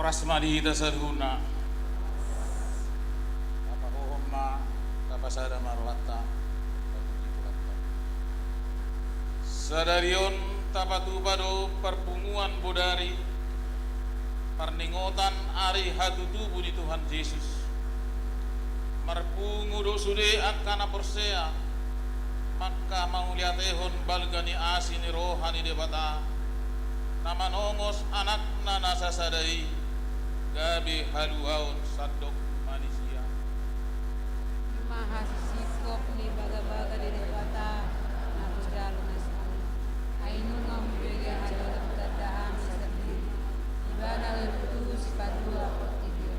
prasmadita sadhuna kapahohomma kapasada marwata sadarion tapatupado perpunguan bodari perningotan ari hatutu budi Tuhan Yesus marpungu dosude akana persea maka mauliatehon balgani asini rohani debata nama nongos anak nasa sadai gabi haluaun sadok manusia mahasisikop ni baga-baga di debata nabudalo nasani ainun ngambege hadalam tadaan sendiri ibana letu sipatua portidio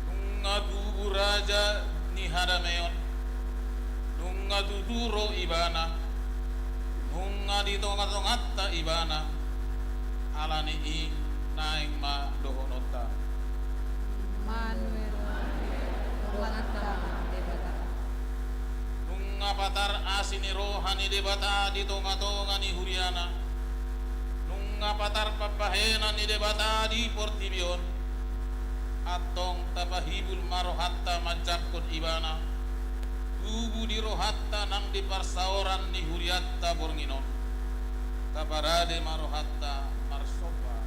nungatu raja ni hadameon nungatu duro ibana nungadi tongat-tongatta ibana alani i naing ma dohonota manuel rohanta debata nungapatar asini rohani debata di tonga-tonga ni huriana nungapatar papahena ni debata di portibion atong tapahibul marohatta majakot ibana tubuh di rohatta nang di parsaoran ni huriatta bornginon kaparade marohatta marsopa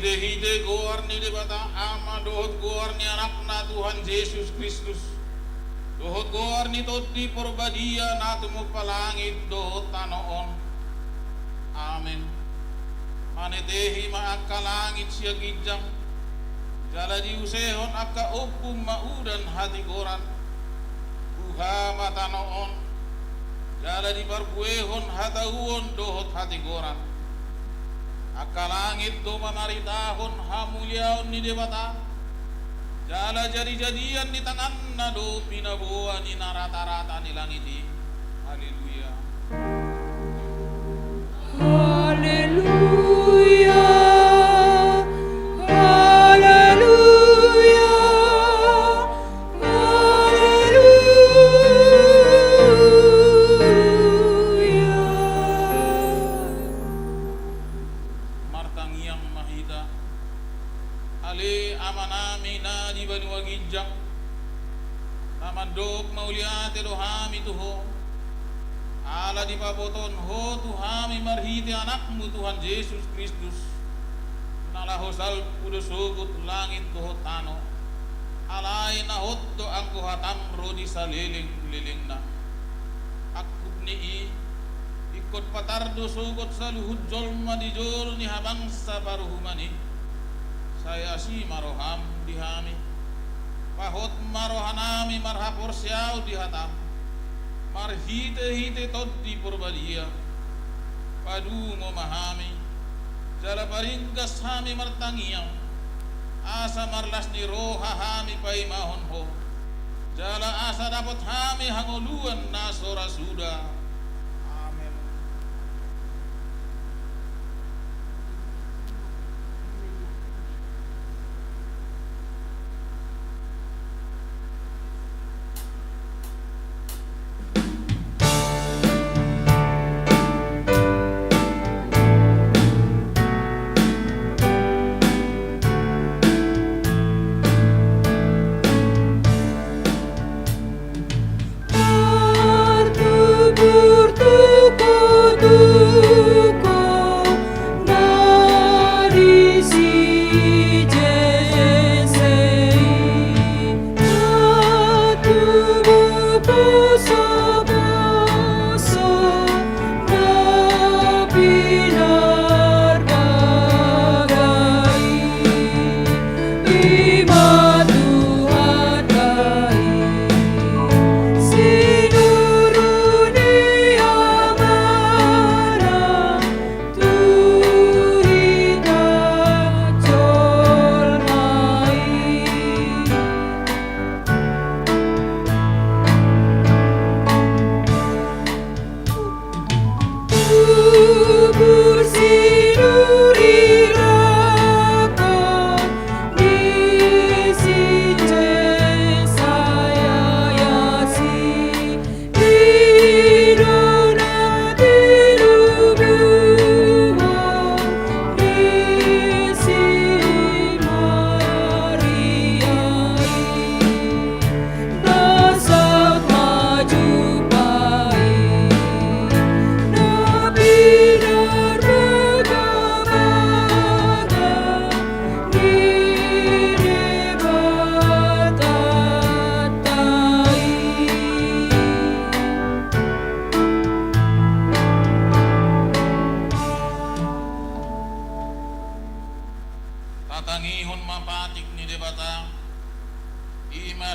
hite-hite goar ni debata ama dohot goar ni anakna Tuhan Yesus Kristus. Dohot goar ni toti porbadia na tumuk palangit dohot tanoon. Amen. Manetehi maakalangit siya gijang. Jala diusehon akka opum maudan hati goran. Buha matanoon. Jala dibarbuehon hatauon dohot hati goran. Akalangit do manaritahon hamulyaon ni debata. Jala jadi-jadian di tangan na do pinabuan ni narata-rata ni langiti. Haleluya. Haleluya. Haleluya. Martangiang mahita. Ali amanami na di banuwagijang. Namandok mauliate dohami tuho. Ala di paboton ho tuhami marhiti anakmu Tuhan Yesus Kristus. Nalahosal pudosugut langit tuho tano. Alay na hotdo ang kuhatam rodi sa liling na. Akub ni ikot patardo sugot sa luhud jolma di jol ni habang sa baruhumani. Saya si maroham dihami. Pahot marohanami marhapor siyaw dihatam. Marhite-hite toti porbadia. Padungo mahami. Jala paringgas hami martangiang. Asa marlas ni roha hami paimahon ho. Jala asa dapat hami hangoluan na sora suda. Amen.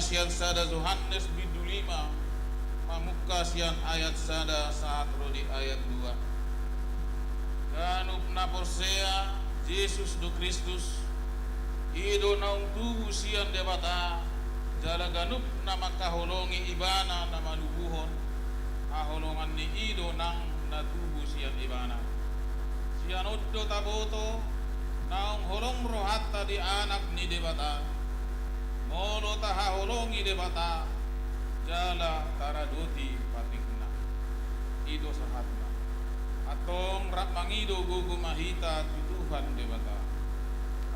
sian sada Yohanes bidu 5 mamuka sian ayat sada saat rodi ayat 2 kanup na porsea Yesus do Kristus ido naung tubuh sian debata jala ganup na makaholongi ibana na malubuhon aholongan ni ido nang na tubuh sian ibana sian oddo taboto naung holong rohatta di anak ni debata molo taha holongi debata jala taradoti patikna ido sahatna atong rak mangido gugu mahita tutuhan debata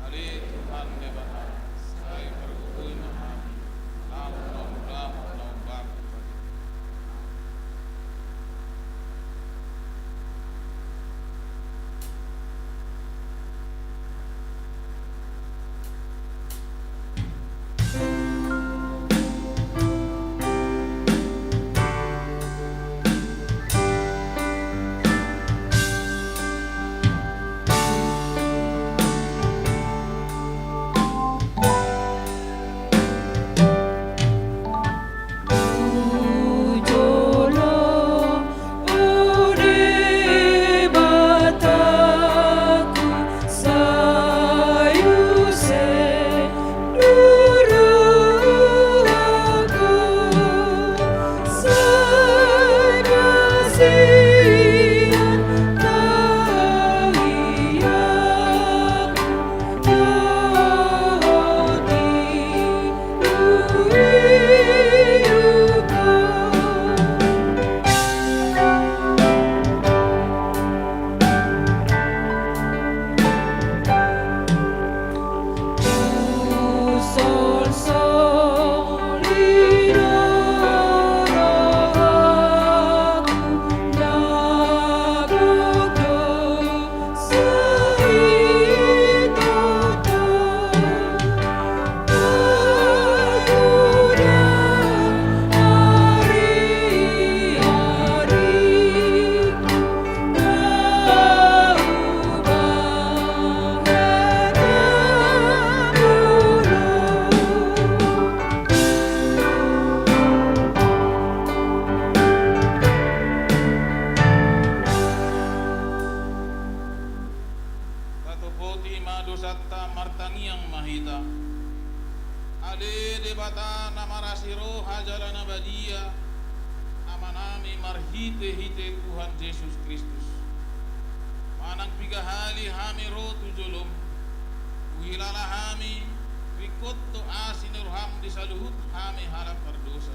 ali Tuhan debata saya berhubung mahami naung bak satta martangiang mahita ale debata namarasiro hajalana badia amanami marhite hite Tuhan Yesus Kristus manang pigahali hami rotu julum uhilala hami rikotto asinurham disaluhut hami harap berdosa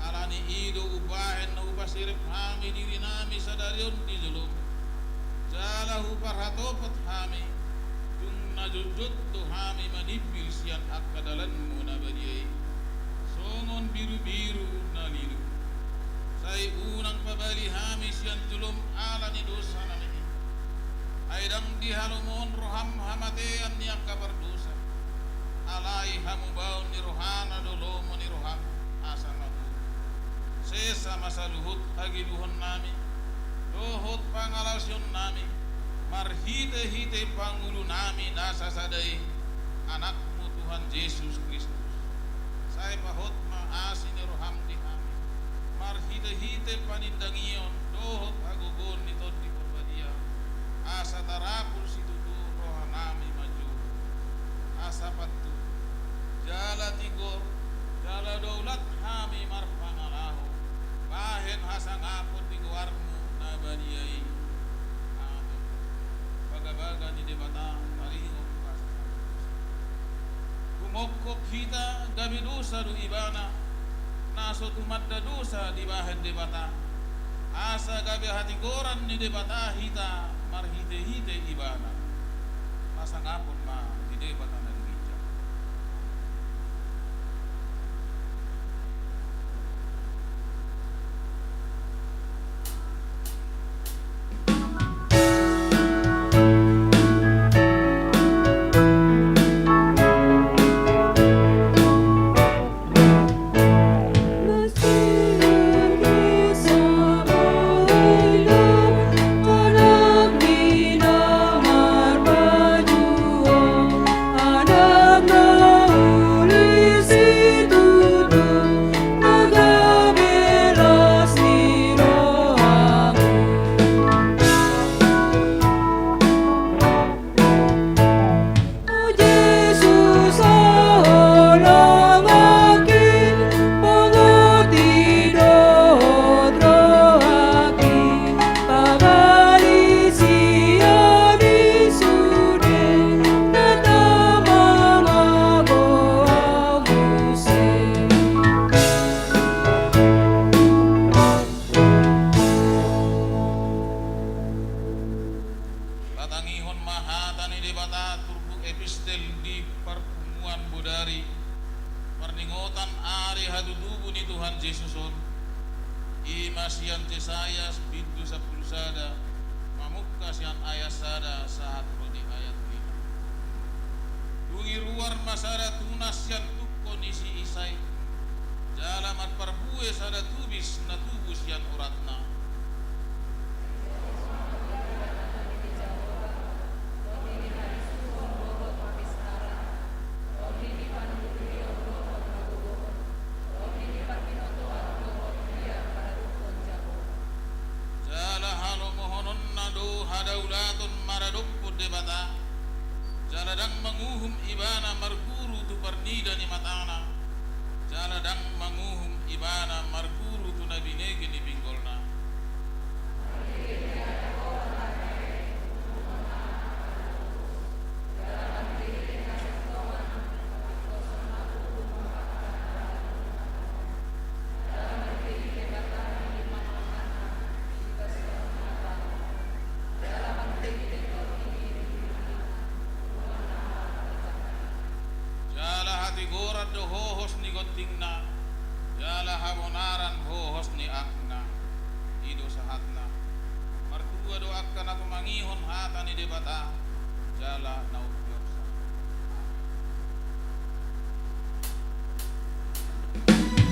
alani ido ubahen na upasirip hami diri nami sadarion di julum jalahu parhatopot hami tung najujut tu hami manibil sian akadalan muna badiyai songon biru-biru nalilu say unang pabali hami sian julum alani dosa nami aidang dihalumon roham hamatean niang kabar dosa alai hamubaun ni rohana dolomo ni roham asamaku sesa masaluhut hagiluhon nami dohot pangalasyon nami marhite-hite pangulu nami nasa sadai anakmu Tuhan Yesus Kristus say pahot maasi ni roham di kami marhite-hite panindangion dohot agugon ni todi korbadia asa tarapul situtu roha nami maju asa patu jala tigor jala daulat hami marpangalaho bahen hasangapon di guarmu nabadiai amin baga-baga ni debata talingok kumokok kita gabi dosa du ibana naso tumadda dosa di bahen debata asa gabi hati goran ni debata hita marhite-hite ibana pasangapon ma di debata na gereja jaladang manguhum ibana marguru tu pernida ni matana jaladang manguhum ibana marguru tu nabinegi ni binggolna do hohos ni gotingna jala habonaran hohos ni akna ido sahatna markua do akan aku mangihon hata ni debata jala naupyorsa Amen.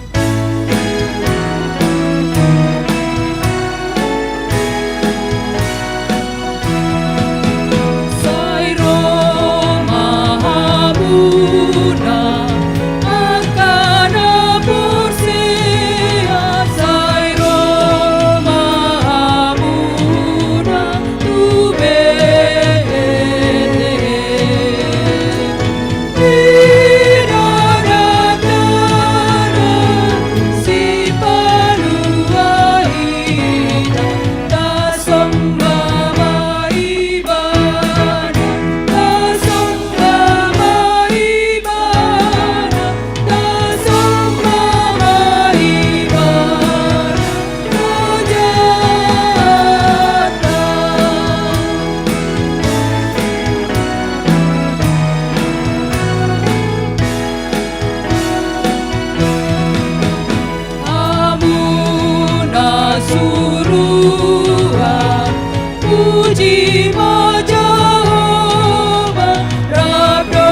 Shima Jehovah Rabdo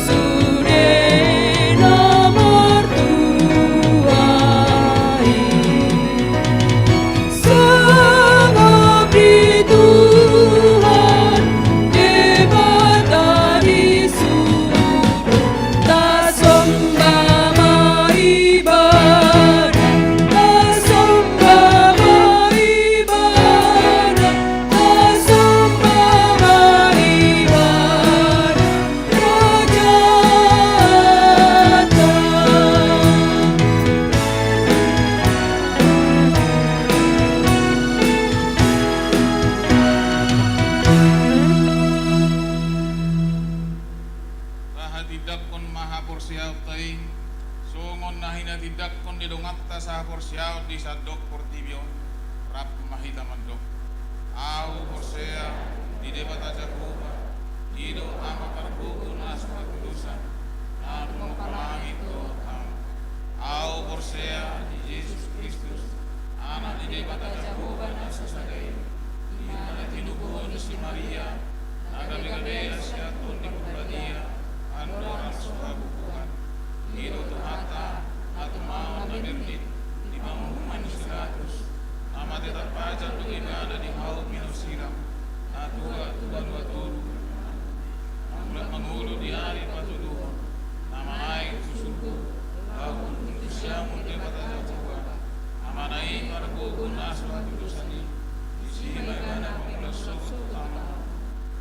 Sure nomor tuai Sengabdi Tuhan debata di surga tak sombama ibadah tak sombama ibadah tak sombama ibadah Raja Rahatidakkon maha porsiaw tay sungon nahina tidakkon didongakta sa porsiaw di sadok portibyo rap mahita mandok au porsea di debata jakuba ido ama karbugun asma kudusan anu pamangit Tuhan au porsea di Yesus Kristus anak di debata jakuba nasasadai di mana tinubuhon si Maria nagabi-gabi asyatun di Kubadia andoran suhabukuhan ido tuhata atau mau nabirnit di bangunan silatus nama tetap pajan bagaimana di haut minum siram natua tuan waturu mengulu di hari patuduh nama air susuku bangun untuk siamun debata jawa nama naik margogun aswa tudusani di sini bagaimana pengulas sobat utama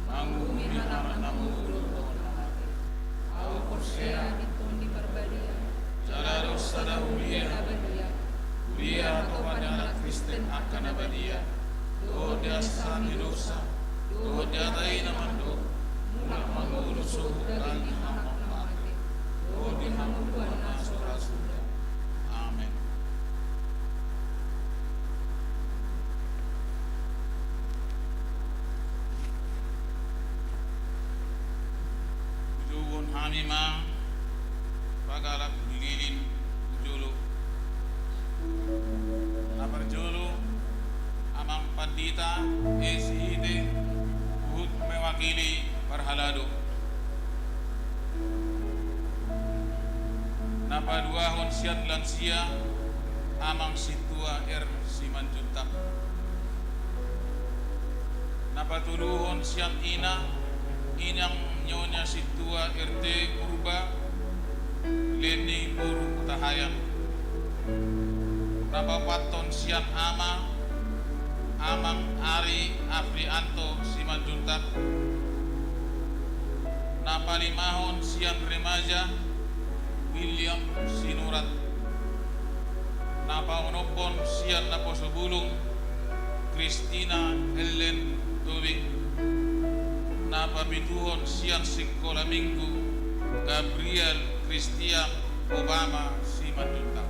manggung di mana namu au porsea di perbadia jalados sada ulia atau pada anak Kristen akan abadia do dasar di dosa do datai namando mulak mangulu suhu dan hamak mati do di hamuk wana sura sudah amin. Juwon hamima pagalak lilin julu napar julu amang pandita esihite uhud mewakili parhalado napaduahon sian lansia amang situa simanjuntak napatuluhon sian inang nyonya situa RT Purba Leni Puru Kutahayan napapaton sian amang Ari Afrianto Simanjuntak napalimahon sian remaja William Sinurat napaunopon sian naposobulung Christina Helen Tobing napabituhon siang sekolah minggu Gabriel Christian Obama Simanjuntak.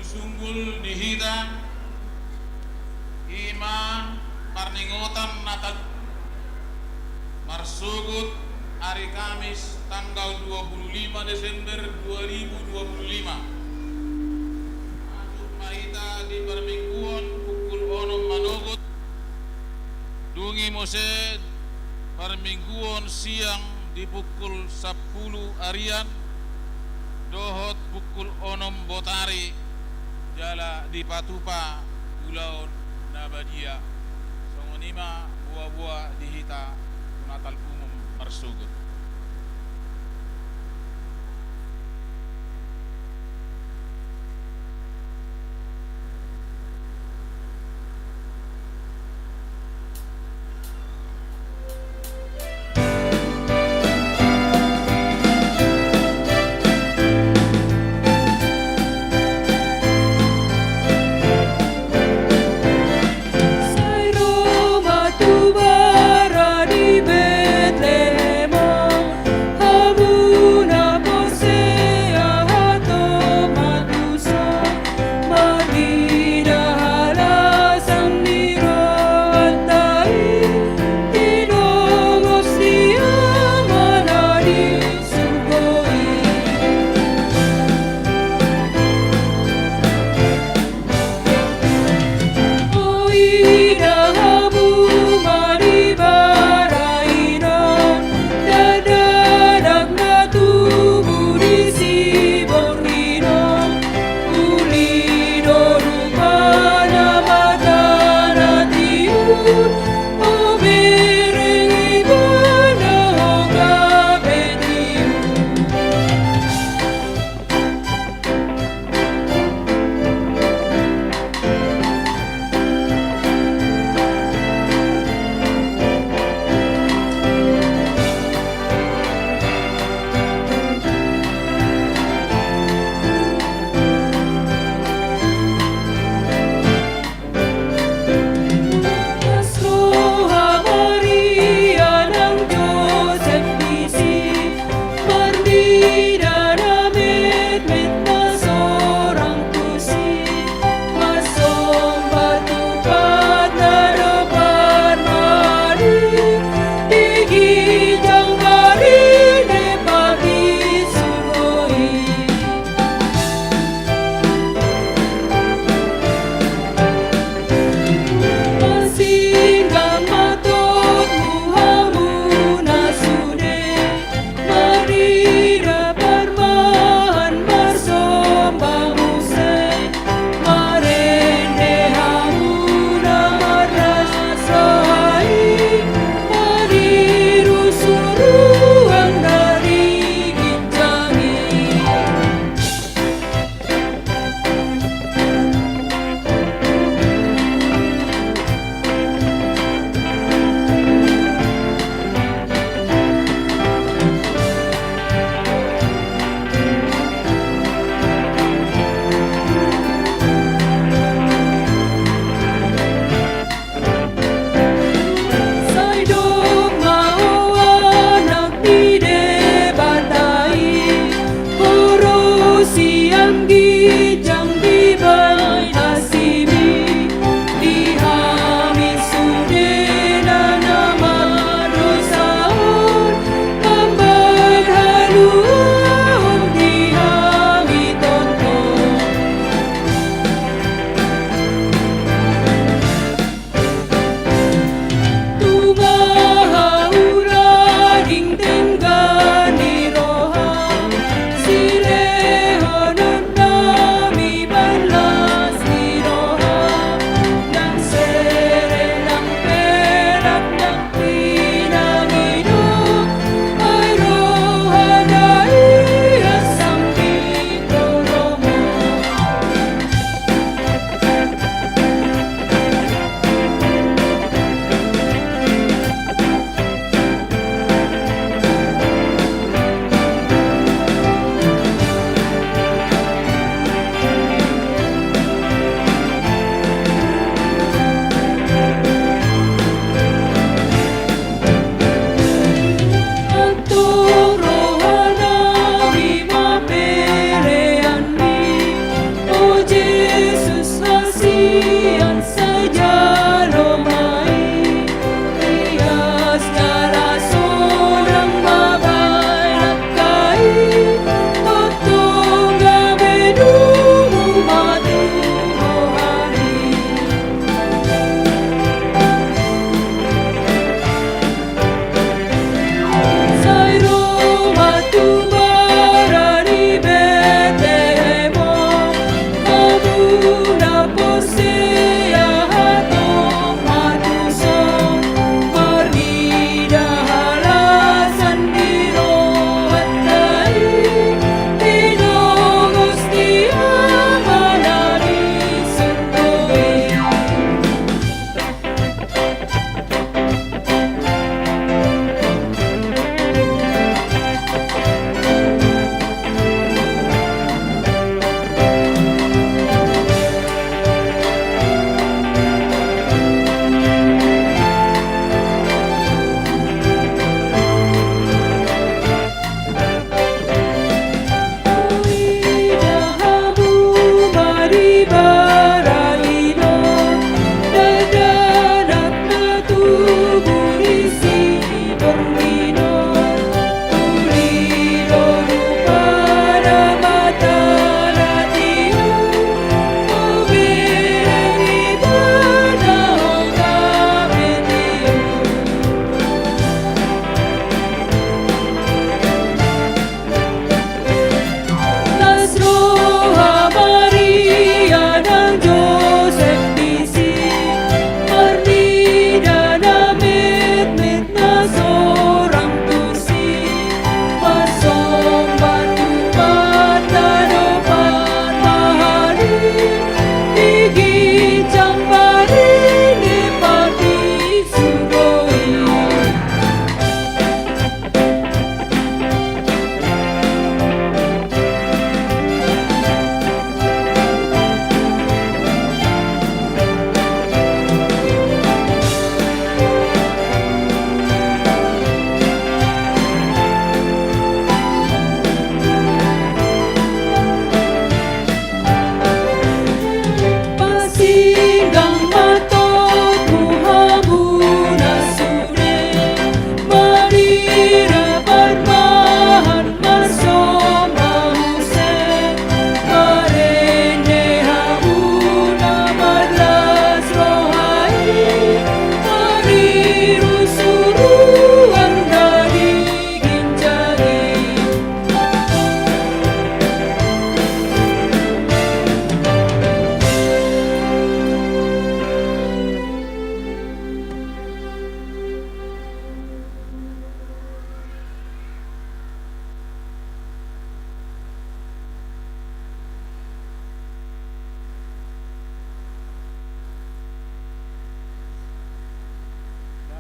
Sunggul dihita ima parningotan natal marsugut hari Kamis tanggal 25 Desember 2025 masuk mahita di permingguan pukul 6 manogot dungi mose permingguan siang di pukul 10 arian dohot pukul 6 botari jala di Patupa Pulau Nabadia songonima buah-buah dihita natal umum marsugut.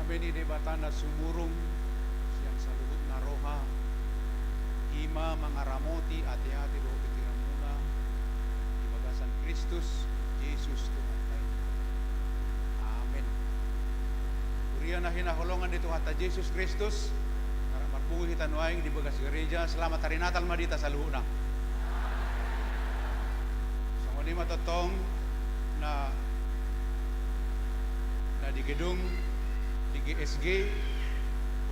Kami ni debata na sumurong siyang salugot na roha. Ima mga ramoti ati-ati do bitiran muna. Ibagasan Kristus, Jesus tumatay. Amen. Uriya na hinahulungan dito hata Jesus Kristus. Marbuhi tanwaing di bagas gereja. Selamat hari Natal madita sa luhuna. So muli matotong na di gedung di GSG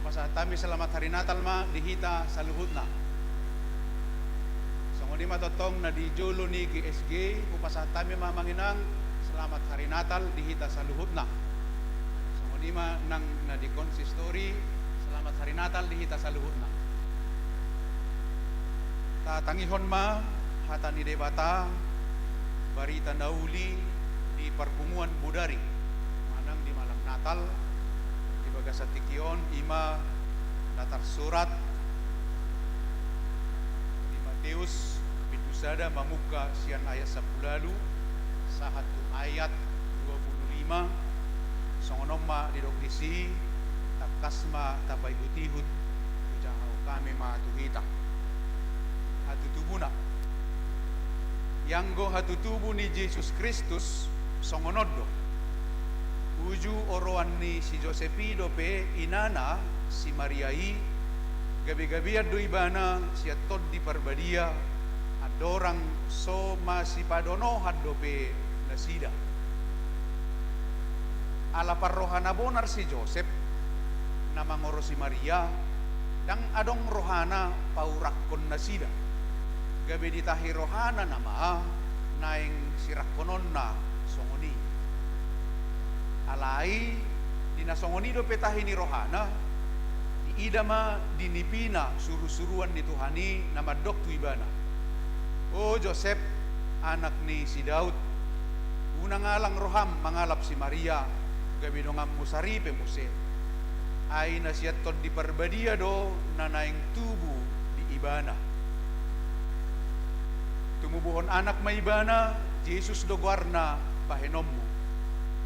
upasatami selamat hari Natal ma dihita sa luhut na. So muli matotong na di jolo ni GSG upasatami mamanginang selamat hari Natal dihita sa luhut na. So muli ma nang na di konsistori selamat hari Natal dihita sa luhut na. Tatangihon ma hata ni debata barita nauli di Parpunguan Budari manang di malam Natal di bagas sa Tikyon ima datar surat di Mateus Bidusada mamuka siyan ayat 10 sa hatu ayat 25 songonom ma didok disi takasma tabay hutihut ujahaw kami matuhita hatutubuna yanggo hatutubu ni Jesus Kristus songonodo uju oroan ni si Josepido pe inana si Mariai gabi-gabi ado ibana si atod di parbadia adorang so masipadono haddo pe nasida ala parrohana bonar si Joseph na mangoro si Maria dang adong rohana paurakon nasida gabi ditahi rohana nama naing sirakonon na songoni alai dinasongoni do petahi ni rohana di idama dinipina suru-suruan ni Tuhani na madok tu ibana o Joseph anak ni si Daud unang ngalang roham mangalap si Maria gabi dongam musari pe muse ay nasiyat tod di parbadia do na naing tubu di ibana tumubuhon anak maibana Jesus do guarna pahenommo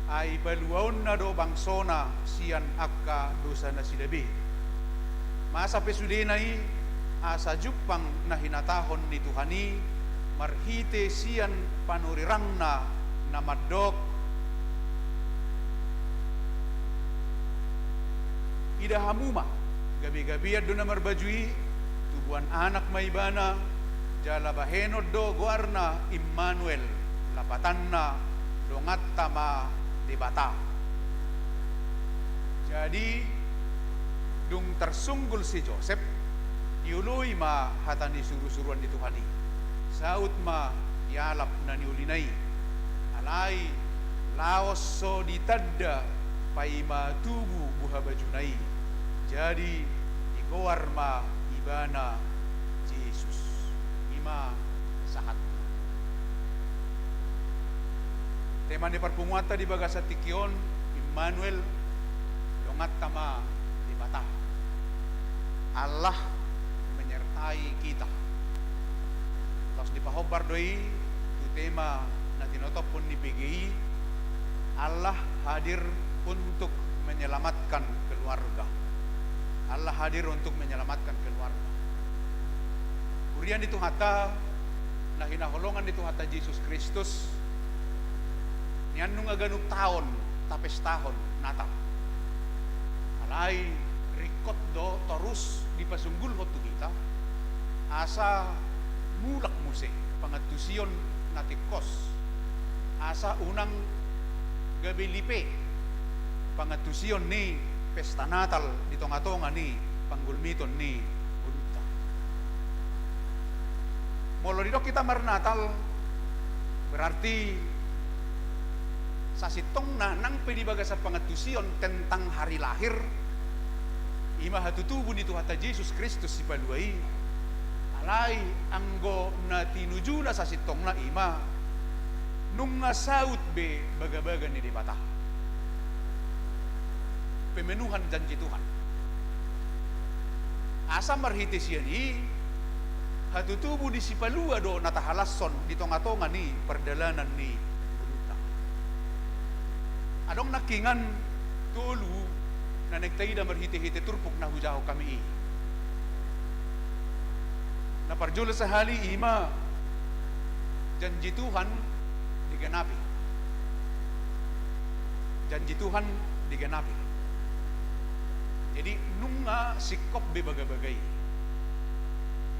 ay baluaon na do bangsona siyan akka dosa na sidabi masa pesudinay asa jupang na hinatahon ni Tuhani marhite siyan panurirang na namadok idahamuma gabi-gabi do na marbajui tubuan anak maibana jala bahenod do guarna Immanuel lapatan na dongat tama debata jadi dung tersunggul si Joseph diului ma hatan disuru-suruan di Tuhani saut ma yalap na niulinay alai laos so ditadda paima tubu buha bajunai jadi digowar ma ibana Jesus ima sahat tema ni Parpunguata di bagas sa Tikyon Immanuel dongat tama di bata Allah menyertai kita terus dipahobar doi tu tema na tinotopon ni PGI Allah hadir untuk menyelamatkan keluarga Allah hadir untuk menyelamatkan keluarga Urian itu hata na hinaholongan itu hata Jesus Kristus nian nung aganuk taon tapes tahon Natal alai rikot do terus dipasunggul hotu kita asa mulak muse pangatusion natikos asa unang gabi lipe pangatusion ni pesta Natal di tonga-tonga ni panggulmiton ni unta molo dito kita marnatal berarti sasitong na nang pedibaga sa pangatusion tentang hari lahir ima hatutubu ni hata Jesus Kristus si paluai alai anggo na tinuju na sasitong na ima nung saut be baga-baga ni debata pemenuhan janji Tuhan asa marhitis yan hatutubu di si palua do natahalason di tonga-tonga ni perdalanan ni adong nakingan tulu na nagtaida marhiti-hiti turpok na hujaho kami. Na parjula sa hali ima janji Tuhan diganapi. Janji Tuhan diganapi. Jadi nunga sikop bebaga-bagay.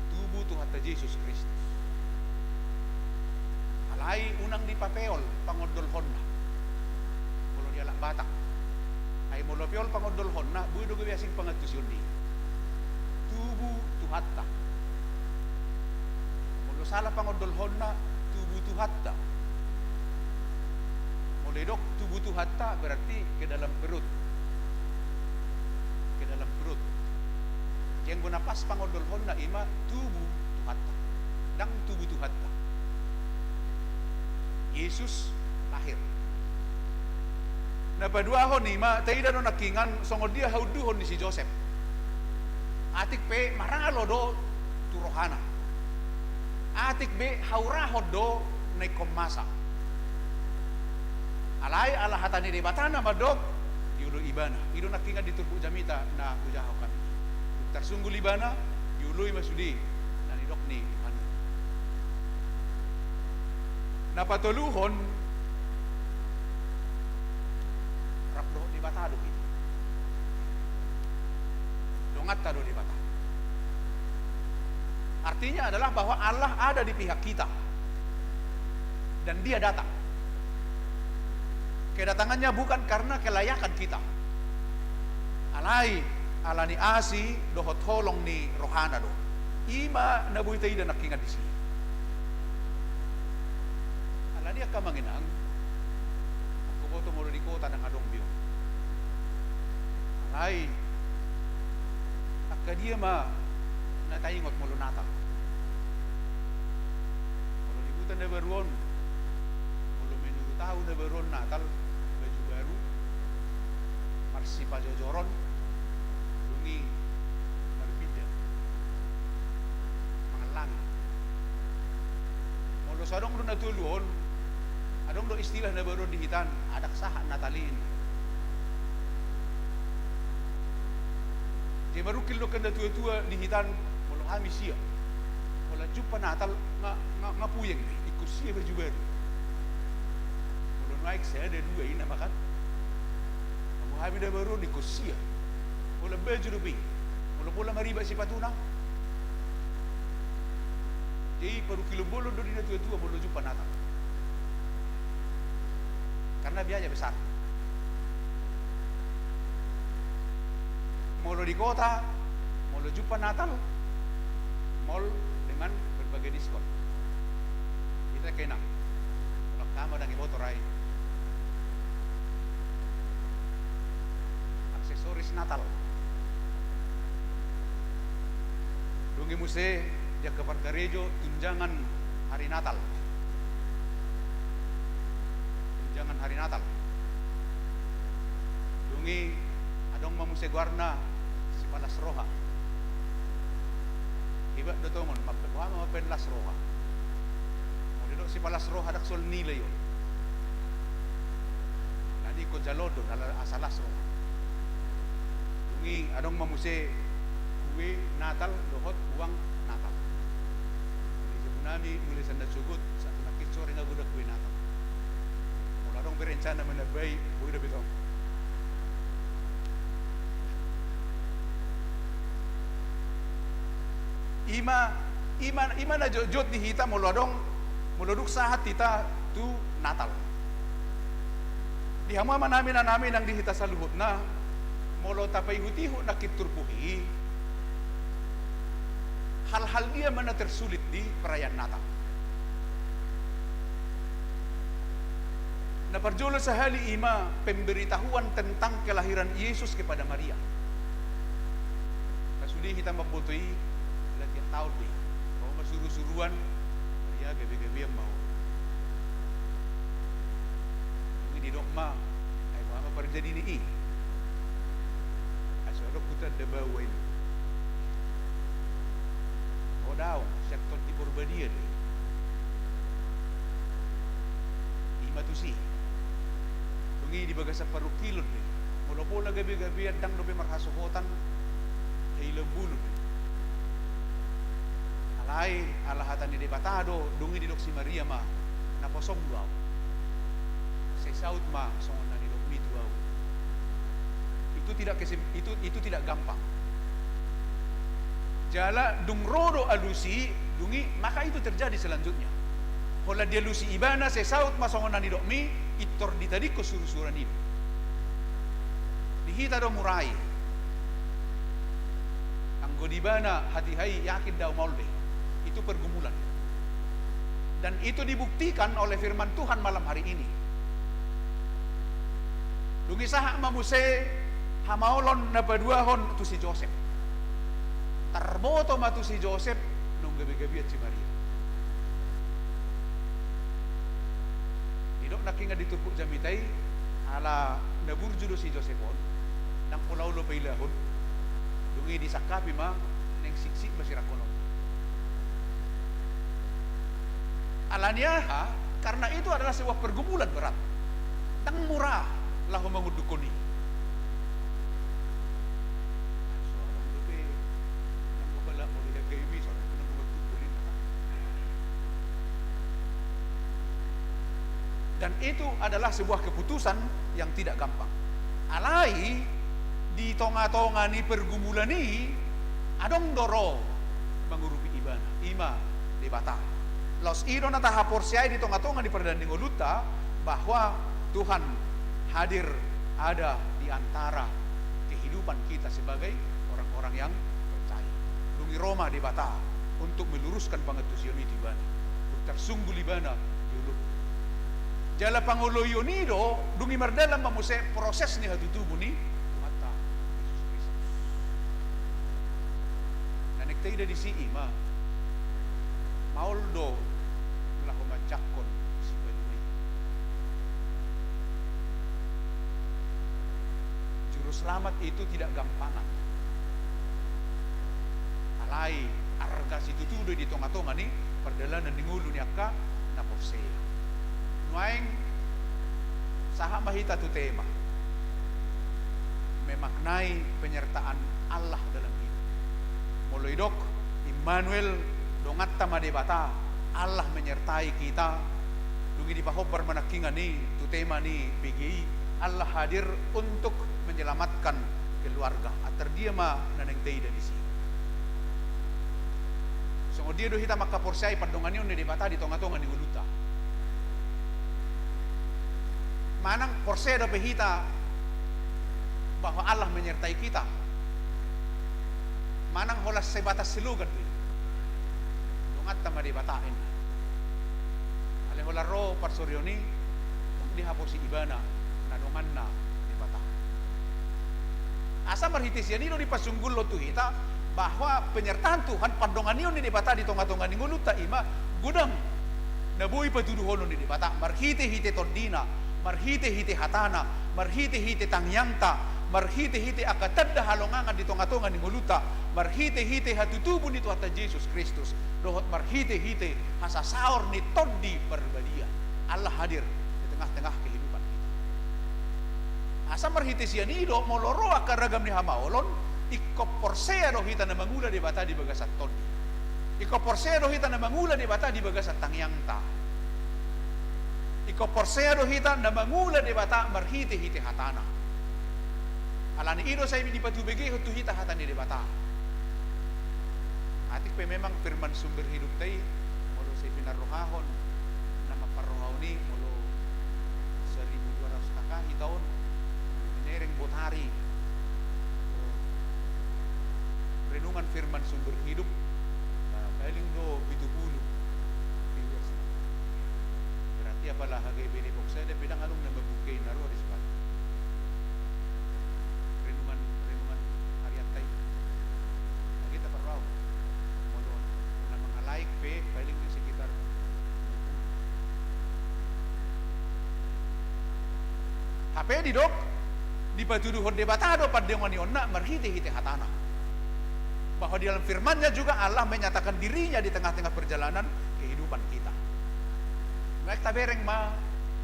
Tubuh Tuhan ta Yesus Kristus. Alay unang di papeol pangodolhon na. Mulo di alak batak. Ay mulo peol pangodolhon na buido gabiasing pangatusyon ni. Tubuh Tuhan ta. Mulo sala pangodolhon na tubuh Tuhan ta. Mulai dok tubuh Tuhan ta berarti ke dalam perut. Ke dalam perut. Yang guna pas pangodolhon na ima tubuh Tuhan ta. Dang tubuh Tuhan ta. Yesus lahir. Na paduahon ni ma taida no nakingan songod dia hauduhon ni si Joseph. Atik pe maralo do turohana. Atik be haurahod do na komasa. Alay alahatani di batana madog yulo ibana. Ido nakingan di turbu jamita na kujahaw kami. Tersunggul ibana yuloy masudi na nidok ni ano. Napatuluhon rapdo di batado kita. Dongat tado di bata. Artinya adalah bahwa Allah ada di pihak kita dan Dia datang. Kedatangannya bukan karena kelayakan kita. Alay alani asi dohot holong ni rohana do. Ima nabuitay da nakingan di siya. Alani ka manginang kuboto mo di kota ng adong biyo. Alay akka dia ma natayingot mo lunata. Mulo libutan na baruon. Mulo menuru tahu na baruon natal baju baru. Marsi pajojoron. Dungi marbida. Mga langit. Mulo sa adong doon natuluhon. Adong do istilah na baruon dihitan. Adak saha natalin. Di marukil lo kanda tua-tua dihitan mulo kami siya. Wala jupa natal nga puyeng ikut siya baju baru. Mulo naik saya ada dua ina makan. Kamu kami dah baru ikut siya. Wala baju lebih. Mulo pula mariba si patuna. Jadi parukil bolo do dina tua-tua mulo jupa natal. Karena biaya besar. Mall di kota, mall jumpa Natal, mall dengan berbagai diskon. Kita kena, kalau kamu dan ibu torai, aksesoris Natal. Dungi muse dia ke Parkarejo tunjangan hari Natal. Tunjangan hari Natal. Dungi adong mamuse guarna si Palas Roja. Iba do tomon mapwa mapen Las Roja. Mo si Palas Roja dak sol nila yon. Nani ko jalodo asa Las Roja. Tungi adong mamuse kuwi Natal lohot uang Natal. Nami muli sa nasugot sa nakitsori nga gudak kuwi Natal. Wala dong berencana manabay buhay na bitaw. Ima na jod ni hita mulodok sahat kita tu Natal. Di hama namin ang dihita sa luhot na mulo tapay hutiho na kiturpuhi. Hal-hal dia mana tersulit di perayaan Natal. Naparjulo sa hali ima pemberitahuan tentang kelahiran Yesus kepada Maria. Kasudi kita mabutoy latihan tahun ni. Kalau masuru-suruan, Maria gabi-gabi yang mau. Ini dogma, ay mga parjadi ni Asal putan de bawa ini. O daw, sektor di Purbadian. Ima tu si. Dungi di baga sa parukilon ni. Mula po na gabi-gabi at dang dobi marhasukotan ay lembulu. Alay alahatan ni debatado dungi didok si Maria ma naposong duaw. Sa saut ma songon na didok mi duaw. Itu tidak gampang. Jala dung rodo alusi dungi maka itu terjadi selanjutnya. Hola dia lusi ibana sa saut ma songon na didok mi itor ditadiko surusuran ini. Dihita do murai. Ang godibana hati-hai yakin daw maulbe. Itu pergumulan. Dan itu dibuktikan oleh firman Tuhan malam hari ini. Dungi saha mamuse hamaolon na paduahon tu si Joseph. Tarboto ma tu si Joseph nung gabi-gabi at si Maria. Idok nakinga ditupuk jamitay ala naburjudo si Josephon nang pulau lo pailahon. Dungi disakapi ma neng siksik masirakonon. Alanya karena itu adalah sebuah pergumulan berat. Tang murah lah mangudukoni. Dan itu adalah sebuah keputusan yang tidak gampang. Alai di tonga-tonga ni pergumulan ni adong doro mengurupi ibana ima debata. Los iro na tahaporsiay di tonga-tonga di perdanding uluta bahwa Tuhan hadir ada di antara kehidupan kita sebagai orang-orang yang percaya. Dungi Roma debata untuk meluruskan pangetusion itu ibana. Tersunggul ibana yulup. Jala Pangulo Yonido, dungi mardalam mamuse proses ni hatutubo ni mata Yesus Kristus. Nanektay na di si ima, mauldo mula humadjakon si Baduy. Juru selamat itu tidak gampangan. Alay, arga si tutudo di tonga-tonga ni, perdalanan ni ngulo ni akka na porseya. Nuaing saha mahita tu tema memaknai penyertaan Allah dalam hidup. Moloidok Immanuel dongat tamadebata Allah menyertai kita. Dungi di pahobar manakingan ni tu tema ni PGI Allah hadir untuk menyelamatkan keluarga. Atar dia ma naneng teida di sini. So dia do hita makaporsay pandongan yun ni debata di tonga-tonga ni uluta. Manang porsedo pehita bahwa Allah menyertai kita. Manang holas sebatas silugan tu. Dungat tama dibatain. Ale hola ro parsorioni di haposi ibana na dongan na dibata. Asa marhitis yani di pasunggul lo tu hita bahwa penyertaan Tuhan pandongan niyo ni dibata di tonga-tonga ni nguluta ima gudang nabuhi patuduhon ni dibata marhite-hite tondina marhite-hite hatana, marhite-hite tangyangta, marhite-hite akatadda halongangan di tonga-tonga ni nguluta, marhite-hite hatutubun itu hata Yesus Kristus, dohot marhite-hite hasasaor ni todi berbadia. Allah hadir di tengah-tengah kehidupan kita. Asa marhite siya nido, moloro akaragam ni hamaolon, ikoporsea dohita na mangula di bata di bagasat todi. Ikoporsea dohita na mangula di bata di bagasat tangyangta. Iko porseado hita na mangula de bata marhite-hite hatana. Alani ino sa ibig ipatubigi hutu hita hatani de bata. Atik pa memang firman sumber hidup tay molo sa pinarohahon na maparohaw ni molo 1,200 taka hitaon inereng botari renungan firman sumber hidup kaling do 70 ya pala hagay binibok sa eda pinang anong na mabukay na ro arispan renungan ariantay nakita pa raw molon na mga like pe paling yung sekitar hape di dok di patuduhon debatado padengan yon na marhite-hite hatana bahwa di dalam firman-Nya juga Allah menyatakan dirinya di tengah-tengah perjalanan kehidupan kita. Baik tabereng ma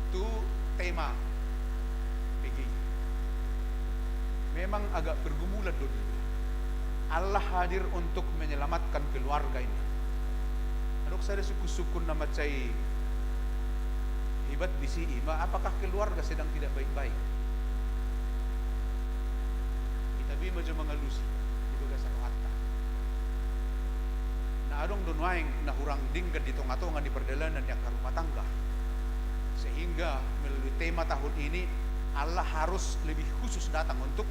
tu tema PGI. memang agak pergumulan dunia. Allah hadir untuk menyelamatkan keluarga ini. Adok saya suku-suku nama cai hebat di sini, apakah keluarga sedang tidak baik-baik? Kita bima jo mengalusi di bagas harta. Na adong donwaing na hurang dingkat di tonga-tonga di perjalanan yang ke rumah tangga. Sehingga melalui tema tahun ini Allah harus lebih khusus datang untuk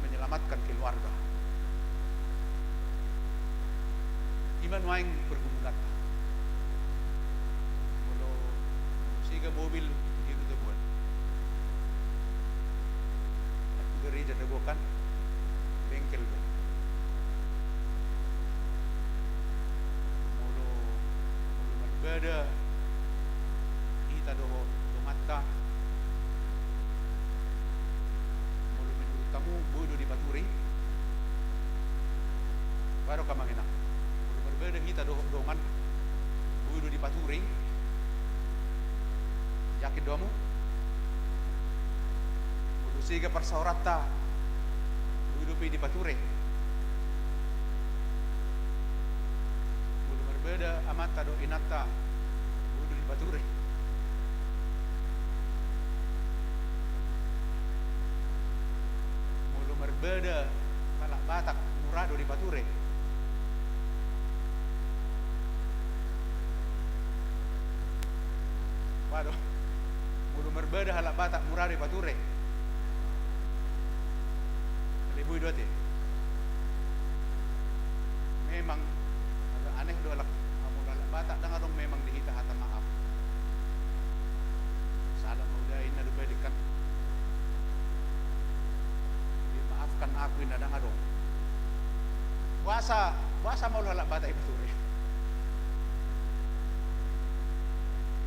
menyelamatkan keluarga. Iman waing pergumulan. Kalau siga mobil gitu tebuan. Aku gereja tebukan bengkel be. Molo berbeda kita do mata. Molo menurut tamu bodo di Baturi. Baru kamangina. Berbeda kita dongan budu di Paturi yakin domu budu siga persaurata budu di Paturi budu berbeda amata do inata budu di Paturi mulu berbeda kalak Batak murado di Paturi. Waduh, mulu berbeda halak Batak murah di Pature. Ibu dua ti. Memang agak aneh do halak halak Batak dan adong memang dihita hata maaf. Salah maudain na dubedikan. Maafkan aku ina dang adong. Puasa mau halak Batak Pature.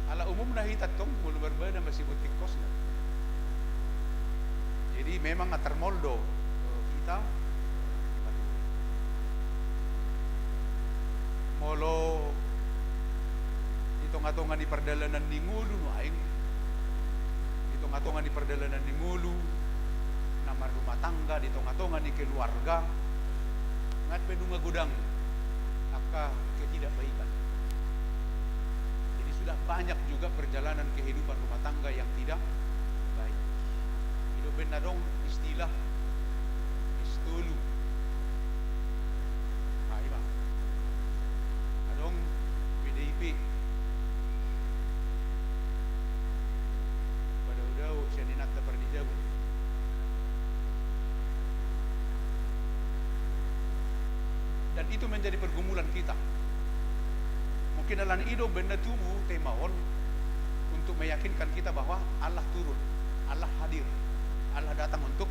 Ala umum na hitat tong mulu berbeda masih butik kos na. Jadi memang termoldo kita molo itong-atongan di perjalanan ni ngulu no aing itong-atongan di perjalanan ni ngulu namar rumah tangga ditong-atongan ni keluarga ngat penunga gudang aka ketidakbaikan. Sudah banyak juga perjalanan kehidupan rumah tangga yang tidak baik. Hidup benadong istilah istulu. Iba. Adong PDIP. Pada-udaw siya ninata perdijabu. Dan itu menjadi pergumulan kita. Mungkin dalam hidup benda tubuh temaon untuk meyakinkan kita bahwa Allah turun, Allah hadir, Allah datang untuk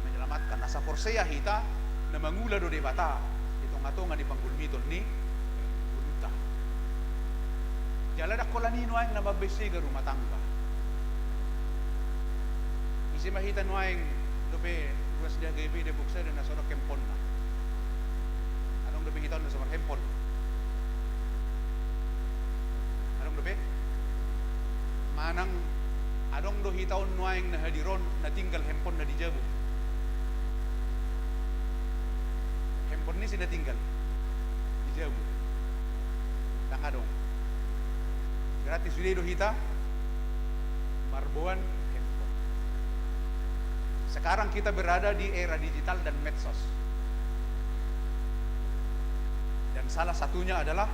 menyelamatkan. Nasa porseya hita na mangula do debata itong atongan di panggulmiton ni Buduta. Jala da kolanino ay na mabesiga rumah tangga. Isi mahita no ay dope ruas dia gabi de buksa na soro kempon na. Anong dope kita na sa kempon? Manang adong do hitaon nuaing na hadiron na tinggal handphone na di jabu. Handphone ni sila tinggal di jabu. Tang adong. Gratis video do hita marbuan handphone. Sekarang kita berada di era digital dan medsos. Dan salah satunya adalah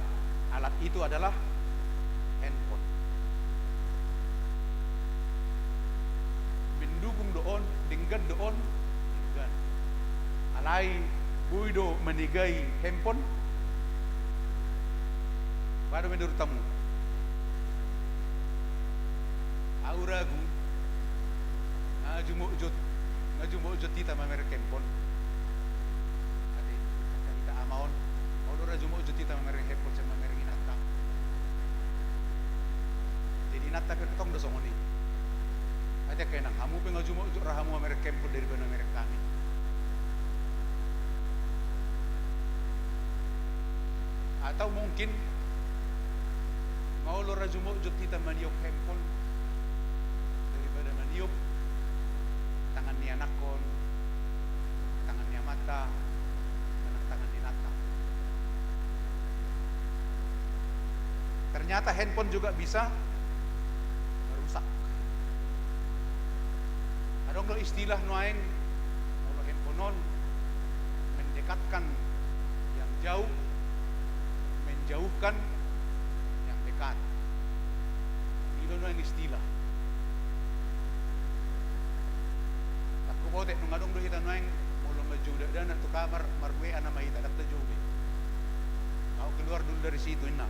alat itu adalah handphone. Bindugong doon, dinggan doon, dinggan. Alay, buido menigay handphone. Baru menurut tamu. Auragu, ngajumujot kita mamerek handphone. Ati, kita amaon. Aura jumujot kita mamerek handphone sa mamerek inatang. Jadi nata ketong do songoni. Ada kaya nang hamu pengajumo rahamu merek kempo dari bana merek kami. Atau mungkin mau lo rajumo jut kita maniok kempon daripada maniok tangan ni anak kon Ternyata handphone juga bisa merusak. Adong lo istilah nuaing kalau handphone mendekatkan yang jauh, menjauhkan yang dekat. Itu nuaing istilah. Aku bote nung adong do hita nuaing mulong majuda dan tu kamar marwe ana mahita dakta jobe. Kau keluar dulu dari situ ina.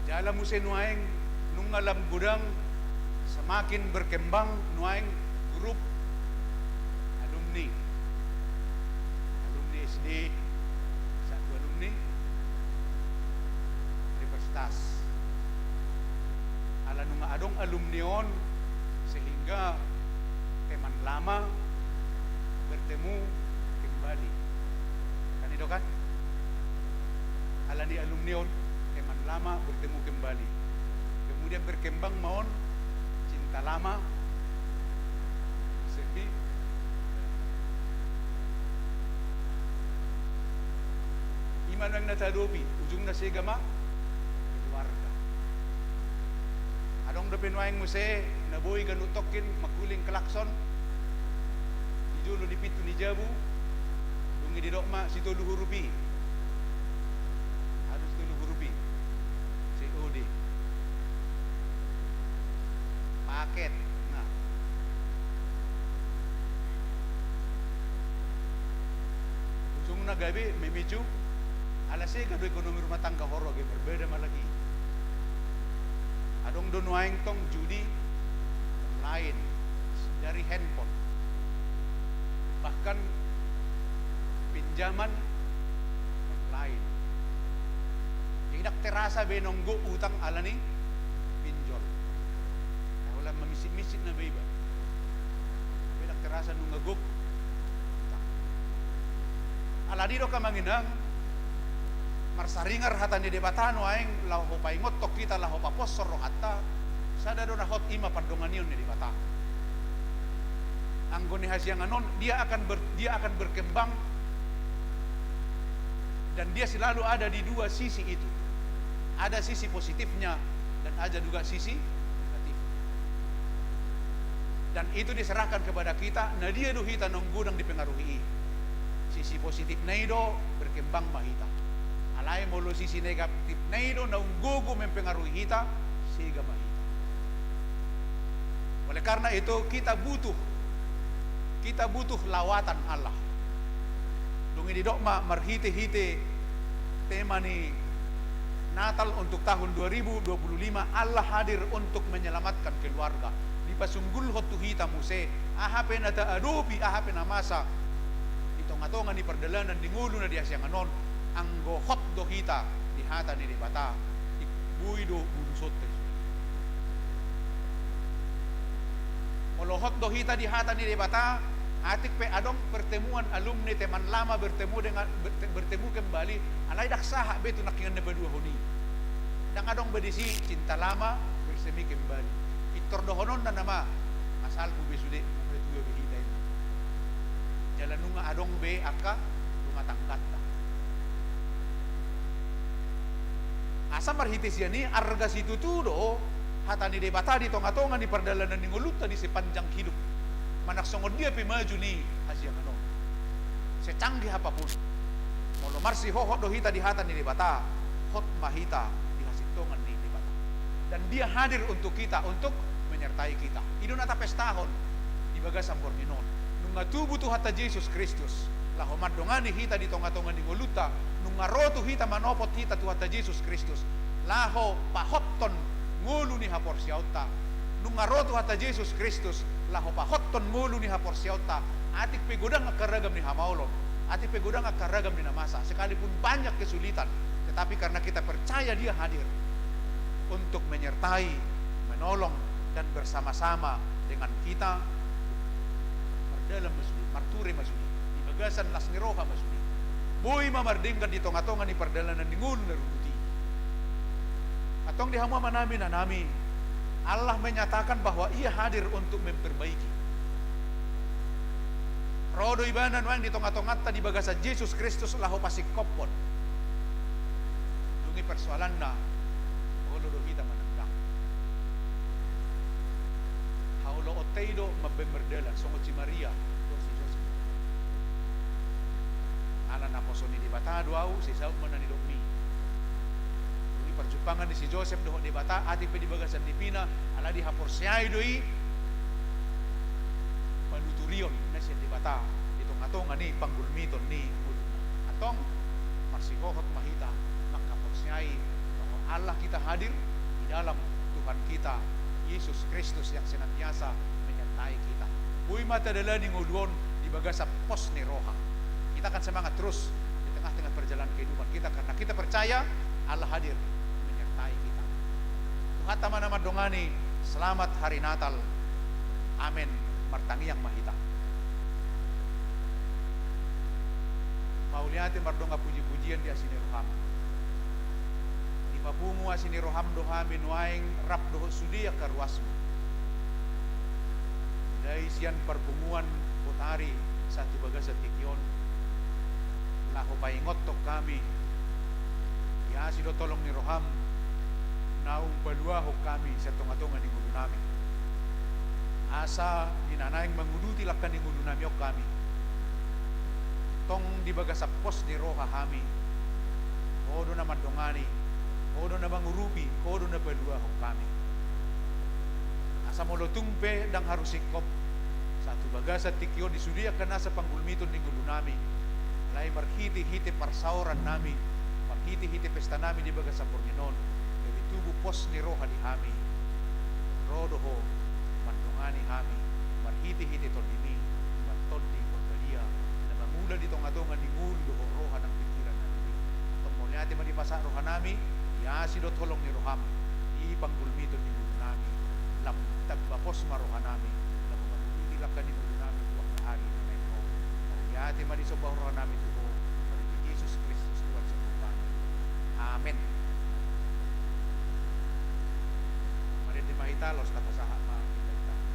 Jala musim nuaing nung alam gudang semakin berkembang nuaing grup alumni SD, satu alumni universitas. Ala nung adong alumnion sehingga teman lama bertemu kembali. Kan itu kan? Ala ni alumnion teman lama bertemu kembali. Kemudian berkembang maun cinta lama sedih. Iman ang natadobi, ujung na siya gama, keluarga. Adong dapinwaing mo se, nabuhay ganutokin, makuling klakson, ijulo di pito ni Jabu, dungi di dokma si Tolu Hurubi. Harus Tolu Hurubi, si Odi. Paket, nah. Ujung na gabi, mimicu, alasnya kado ekonomi rumah tangga horo ge berbeda malagi. Adong donuaing tong judi lain dari handphone. Bahkan pinjaman online. Tidak terasa benonggo utang alani pinjol. Wala mamisik-misik na beba. Tidak terasa nungagok. Aladi do ka manginang marsaringar hata ni debatano aing lahu paingot tok kita lahu paposor hatta sada do na hot ima pardonganion ni debata. Anggone hasyang anon dia akan berkembang dan dia selalu ada di dua sisi itu. Ada sisi positifnya dan ada juga sisi negatif. Dan itu diserahkan kepada kita, nah dia do hita nonggudang dipengaruhi. Sisi positif na ido berkembang mahita. Alay molo sisi negatif na ito na unggugo mempengaruhi kita sehingga mahita. Oleh karena itu kita butuh lawatan Allah. Dungi di dokma marhite-hite tema ni Natal untuk tahun 2025 Allah hadir untuk menyelamatkan keluarga. Di pasunggul hotu hita muse ahape na taadupi ahape na masa itong-atongan ni perdalanan di ngulo na di asyang anon anggo hot do hita di hata ni debata ikbuy do bulusot molo hot do hita di hata ni debata atik pe adong pertemuan alumni teman lama bertemu kembali alay daksaha beto nakingan na badua honi dang adong bedisi cinta lama bersemi kembali itor dohonon na nama asal bu besude betuwe behita jalan nunga adong be aka rumah tangkat asa marhitis yani arga situ tudo hata ni debata di tonga-tonga di perdalanan ni nguluta di sepanjang hidup manaksongon dia pi maju ni hasyang ano secanggih apapun molo marsi hohot do hita di hata ni debata hot mahita di hasintongan ni debata dan dia hadir untuk kita untuk menyertai kita idon ata pestahon di bagasan borninon nunga tubuh tu hata Yesus Kristus lahomad dongani hita di tonga-tonga ni nguluta nunga rotu hita manopot hita tu hata Yesus Kristus laho pahotton ngulu ni hapor siauta nunga rotu hata Yesus Kristus laho pahotton ngulu ni hapor siauta atik pegodang akaragam ni hamaulon atik pegodang akaragam ni namasa sekalipun banyak kesulitan tetapi karena kita percaya dia hadir untuk menyertai menolong dan bersama-sama dengan kita berdalam masudi marture masudi di bagasan las niroha masudi boy mamardingkan di tonga-tonga ni perdalanan ni ngulu na rubuti atong di hamwa manami na nami Allah menyatakan bahwa ia hadir untuk memperbaiki rodo ibanan wang di tonga-tongata di bagasan Yesus Kristus laho pasik kopon Atong ipersoalan na, ulo do kita manandang. Haulo oteido mabemerdela, sungod si Maria, do si Joseph. Anan na po so ni dibata, duaw, si Saud man na ni Dokmi. Kung iparjupangan ni si Joseph, doho dibata, ating pinibagasan ni Pina, ala di haporsiyay doy, manuturion na siya dibata. Itong atong ani, panggulmiton ni atong marsikohot mahita, makaporsiyay, Allah kita hadir di dalam Tuhan kita Yesus Kristus yang senantiasa menyertai kita. Uy matadala ni ngudwon di baga sa pos ni Roha. Kita akan semangat terus di tengah-tengah perjalanan kehidupan kita karena kita percaya Allah hadir menyertai kita. Tuhan taman-taman dongani, selamat hari Natal. Amin. Martangiang mahita. Mauliati mardonga puji-pujian di asini Roham. Mapungu asini Roham dohamin waing rap doho sudia karwasmu. Dai sian perpunguan putari satu baga sa tikyon. Lahu paingot tok kami. Ya sido tolong ni Roham. Naung balua ho kami sa tunga-tunga ni ngulo namin. Asa dinanaing manguduti lakkan ni ngulo namin o kami. Tong di baga sa pos ni Roha kami. Odo na mandongani. Kodo na mangurubi, kodo na balua ho kami. Asa molotungpe dang harusikop. Satu baga sa tikyo di sudia ka na sa panggulmiton ni ngulo nami. Lay marhiti-hiti parsauran nami. Marhiti-hiti pesta nami di baga sa Porninon. Dari tubo pos ni Roha di hami. Rodo ho, mandungani hami. Marhiti-hiti tondini. Martondi portalia. Na mamula ditong atongan ni ngulo ho Roha ng pikiran namin. Atong mulyati manipasa Roha nami. Ya sido tolong ni Roham ipanggulmiton ni ngulo nami lam tagbapos maroha nami lam magulilak ka ni ngulo nami tuwang kahari na mayro yati marisobaw roha nami tuho ni Jesus Kristus Tuhan sa Tuhan. Amen. Marin di mahitalos tapos aha makikita. Amen.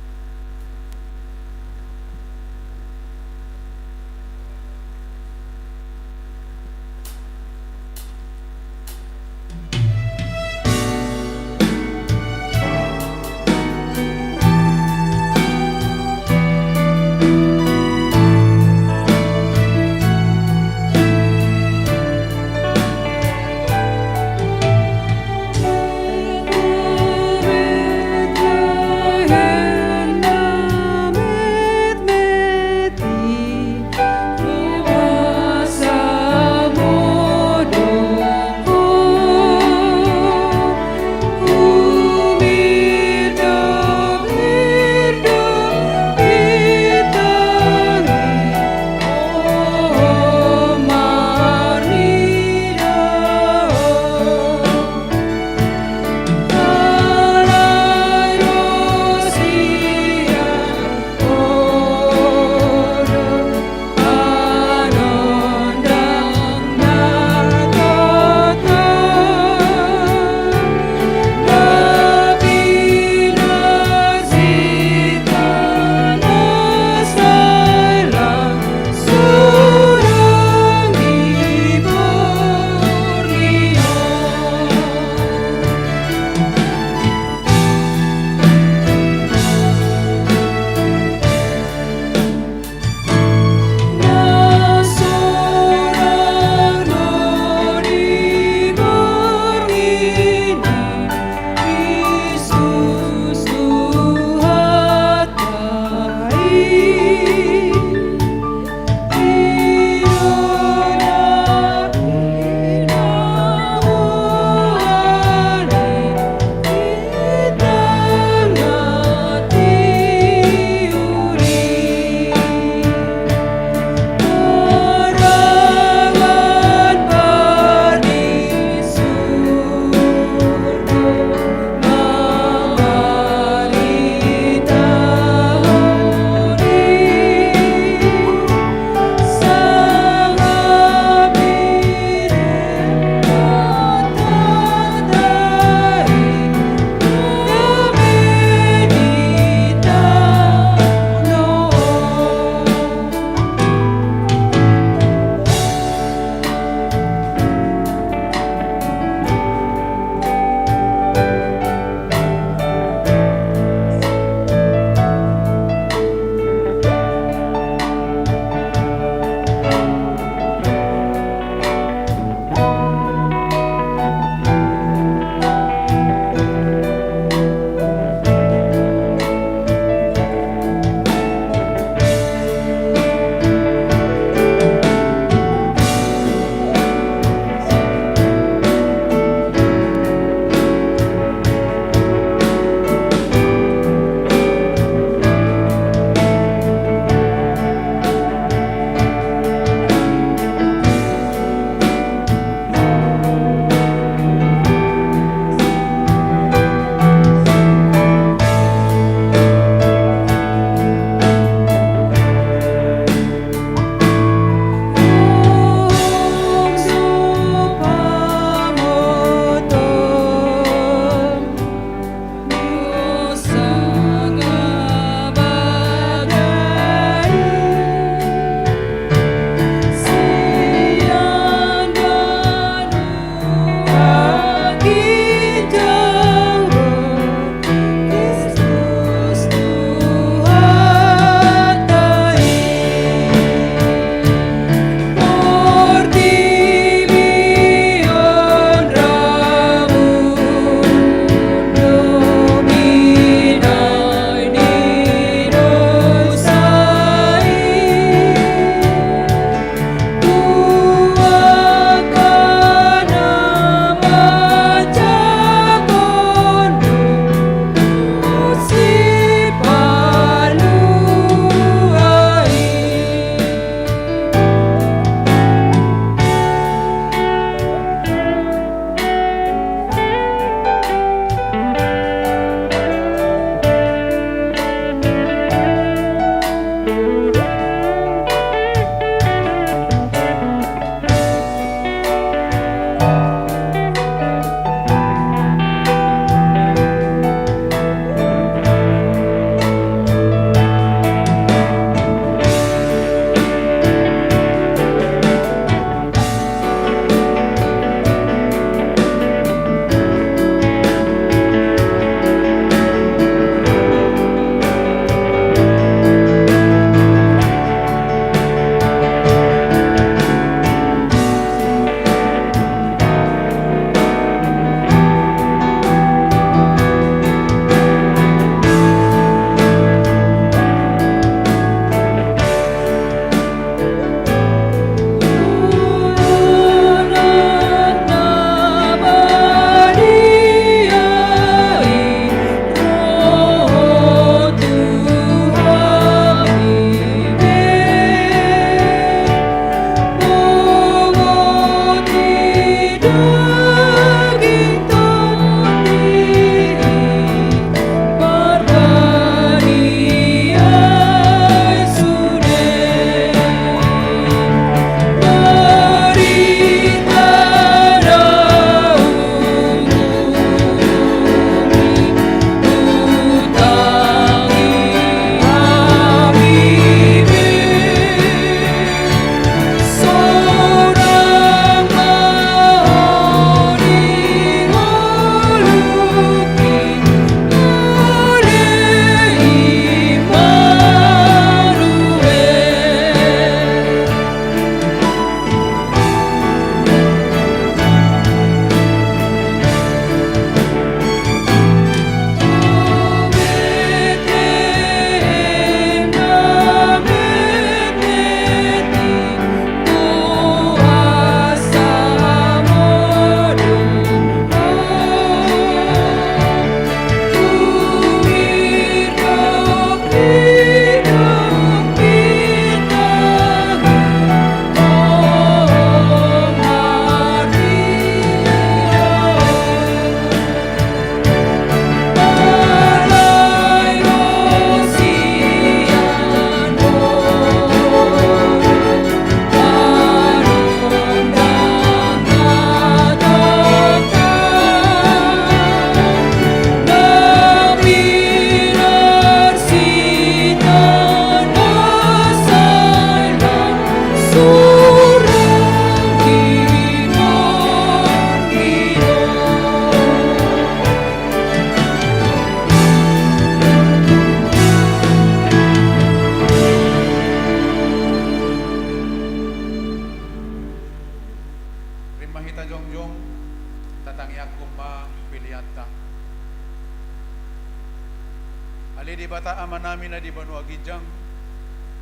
di bata ama namin na di banua gijang.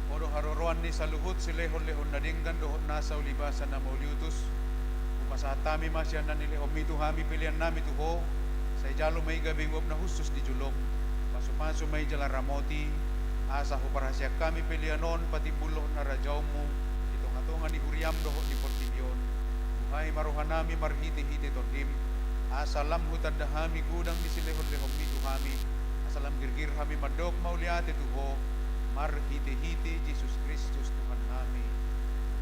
Odo haroroan ni sa luhut silehon-lehon na dinggan dohon nasa ulibasan na mauliutus. Upasatami masyan na nili omitu hami pilihan nami tuho. Sa ijalo may gabi wab na husus di julong. Paso may jala ramoti. Asa huparasya kami pilihanon pati bulo na rajaw mo. Itong atungan ni Huriam dohon ni Portibyon. Buhay maruhan nami marhiti-hiti tordim. Asalam hutad dahami gudang ni silehon-lehon mitu hami. Asalam girgir kami madok mauliate tuho. Marhiti-hiti Jesus Kristus Tuhan kami.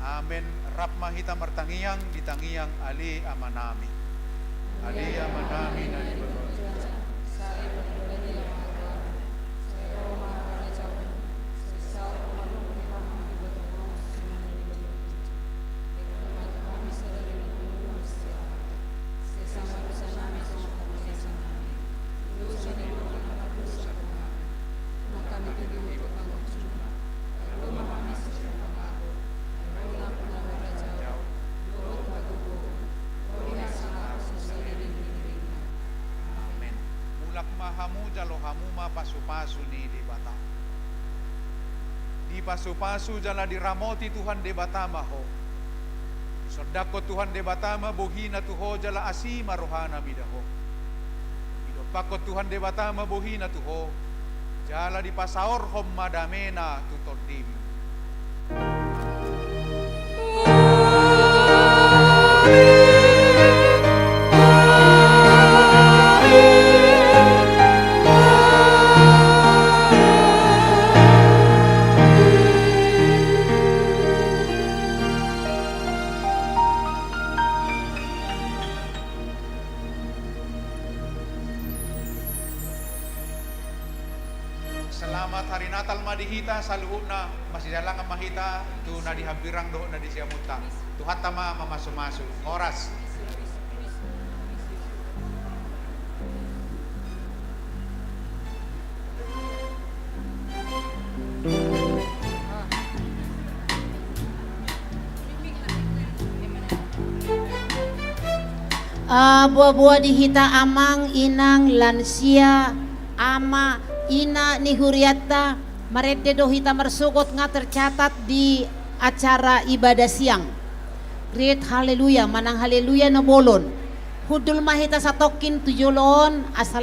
Amen. Rap mahita martangiyang ditangiyang ali amanami. Ali amanami na dibaton. Hamu jalo hamuma pasu-pasu ni di bata. Di pasu-pasu jala di ramoti Tuhan de batama ho. Sodako Tuhan de batama bohina tuho jala asima rohana midaho. Idopako Tuhan de batama bohina tuho. Jala di pasaor hom madamena tutodim. Selamat hari Natal madihita sa luhut na masidalang ang mahita tu na dihampirang doon na di siya muta. Tuhat tama mamasumaso. Oras. Buah-buah dihita amang inang lansia ama ina ni Huriata marete dohita mersukot nga tercatat di acara ibadah siang. Great haleluya manang haleluya na bolon. Hudul mahita sa tokin tujulon asal